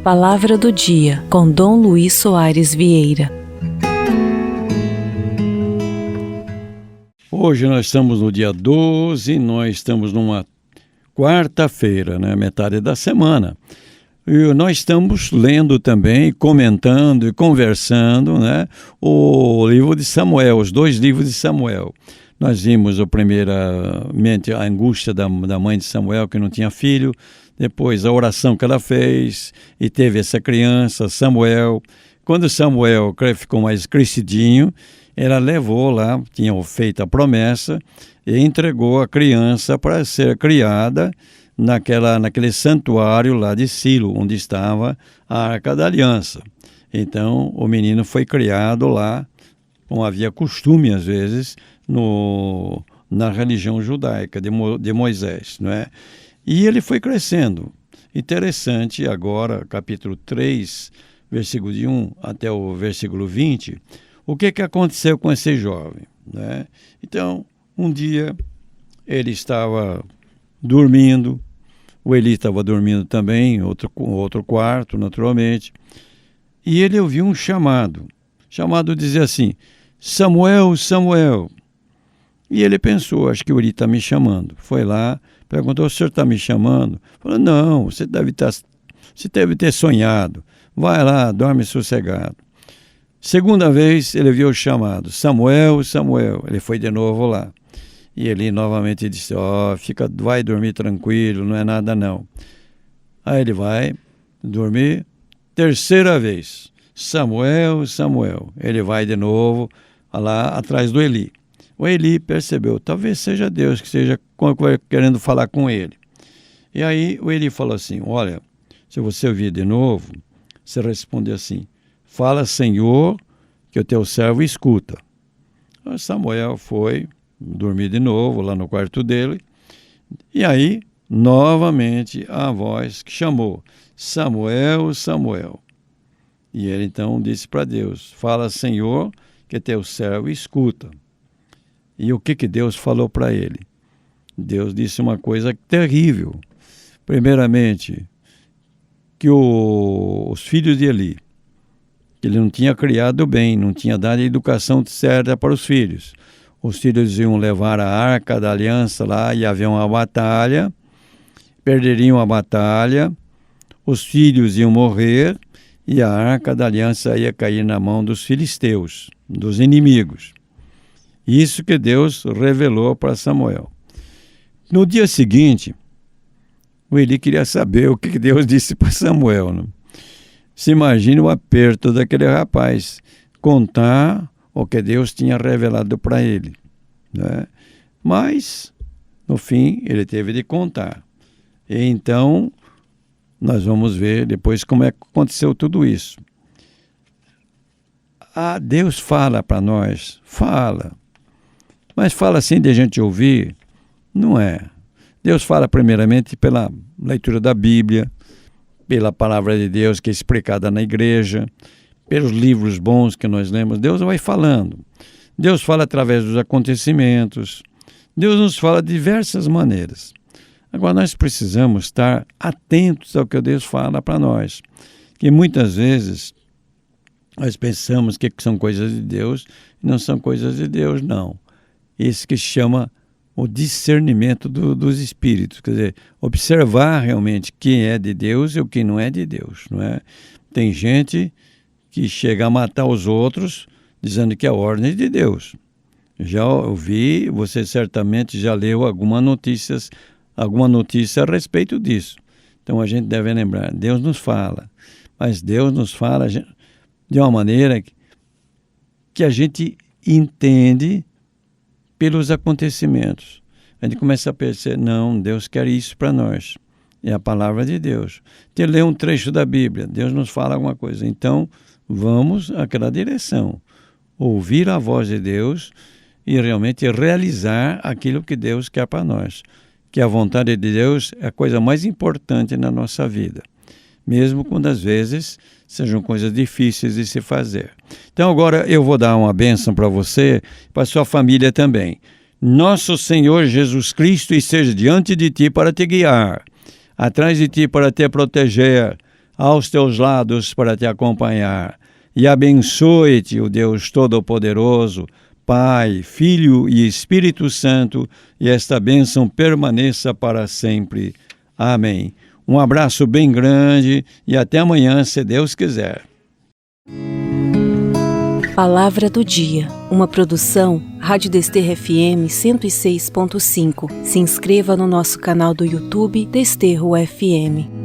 Palavra do dia, com Dom Luiz Soares Vieira. Hoje nós estamos no dia 12, nós estamos numa quarta-feira, né? Metade da semana. E nós estamos lendo também, comentando e conversando, né? O livro de Samuel, os 2 livros de Samuel. Nós vimos, primeiramente, a angústia da mãe de Samuel, que não tinha filho, depois a oração que ela fez, e teve essa criança, Samuel. Quando Samuel ficou mais crescidinho, ela levou lá, tinha feito a promessa, e entregou a criança para ser criada naquele santuário lá de Silo, onde estava a Arca da Aliança. Então, o menino foi criado lá, como havia costume, às vezes, na religião judaica de Moisés, não é? E ele foi crescendo. Interessante, agora, capítulo 3, versículo de 1 até o versículo 20, o que aconteceu com esse jovem, né? Então, um dia, ele estava dormindo, o Eli estava dormindo também, outro quarto, naturalmente, e ele ouviu um chamado. O chamado dizia assim: Samuel, Samuel. E ele pensou, acho que o Eli está me chamando. Foi lá, perguntou: o senhor está me chamando? Falou: não, você deve ter sonhado. Vai lá, dorme sossegado. Segunda vez ele viu o chamado: Samuel, Samuel. Ele foi de novo lá. E ele novamente disse: vai dormir tranquilo, não é nada não. Aí ele vai dormir. Terceira vez: Samuel, Samuel. Ele vai de novo lá atrás do Eli. O Eli percebeu, talvez seja Deus que esteja querendo falar com ele. E aí o Eli falou assim: olha, se você ouvir de novo, você responde assim: fala, Senhor, que o teu servo escuta. Então, Samuel foi dormir de novo lá no quarto dele. E aí, novamente, a voz que chamou: Samuel, Samuel. E ele então disse para Deus: fala, Senhor, que teu servo escuta. E o que Deus falou para ele? Deus disse uma coisa terrível. Primeiramente, que os filhos de Eli, que ele não tinha criado bem, não tinha dado a educação certa para os filhos. Os filhos iam levar a Arca da Aliança lá e havia uma batalha, perderiam a batalha, os filhos iam morrer e a Arca da Aliança ia cair na mão dos filisteus, dos inimigos. Isso que Deus revelou para Samuel. No dia seguinte, o Eli queria saber o que Deus disse para Samuel, né? Se imagine o aperto daquele rapaz, contar o que Deus tinha revelado para ele, né? Mas, no fim, ele teve de contar. E então, nós vamos ver depois como é que aconteceu tudo isso. Deus fala para nós, fala. Mas fala assim de a gente ouvir? Não é. Deus fala primeiramente pela leitura da Bíblia, pela palavra de Deus que é explicada na igreja, pelos livros bons que nós lemos. Deus vai falando. Deus fala através dos acontecimentos. Deus nos fala de diversas maneiras. Agora nós precisamos estar atentos ao que Deus fala para nós. Que muitas vezes nós pensamos que são coisas de Deus e não são coisas de Deus, não. Isso que se chama o discernimento dos espíritos, quer dizer, observar realmente quem é de Deus e o que não é de Deus, não é? Tem gente que chega a matar os outros dizendo que é a ordem de Deus. Já ouvi, você certamente já leu alguma notícia a respeito disso. Então a gente deve lembrar, Deus nos fala, mas Deus nos fala de uma maneira que a gente entende pelos acontecimentos. A gente começa a perceber, não, Deus quer isso para nós. É a palavra de Deus. Te lê um trecho da Bíblia, Deus nos fala alguma coisa. Então, vamos àquela direção. Ouvir a voz de Deus e realmente realizar aquilo que Deus quer para nós. Que a vontade de Deus é a coisa mais importante na nossa vida. Mesmo quando às vezes sejam coisas difíceis de se fazer. Então agora eu vou dar uma bênção para você e para sua família também. Nosso Senhor Jesus Cristo esteja diante de ti para te guiar, atrás de ti para te proteger, aos teus lados para te acompanhar. E abençoe-te o Deus Todo-Poderoso, Pai, Filho e Espírito Santo, e esta bênção permaneça para sempre. Amém. Um abraço bem grande e até amanhã, se Deus quiser. Palavra do Dia, uma produção Rádio Desterro FM 106.5. Se inscreva no nosso canal do YouTube Desterro FM.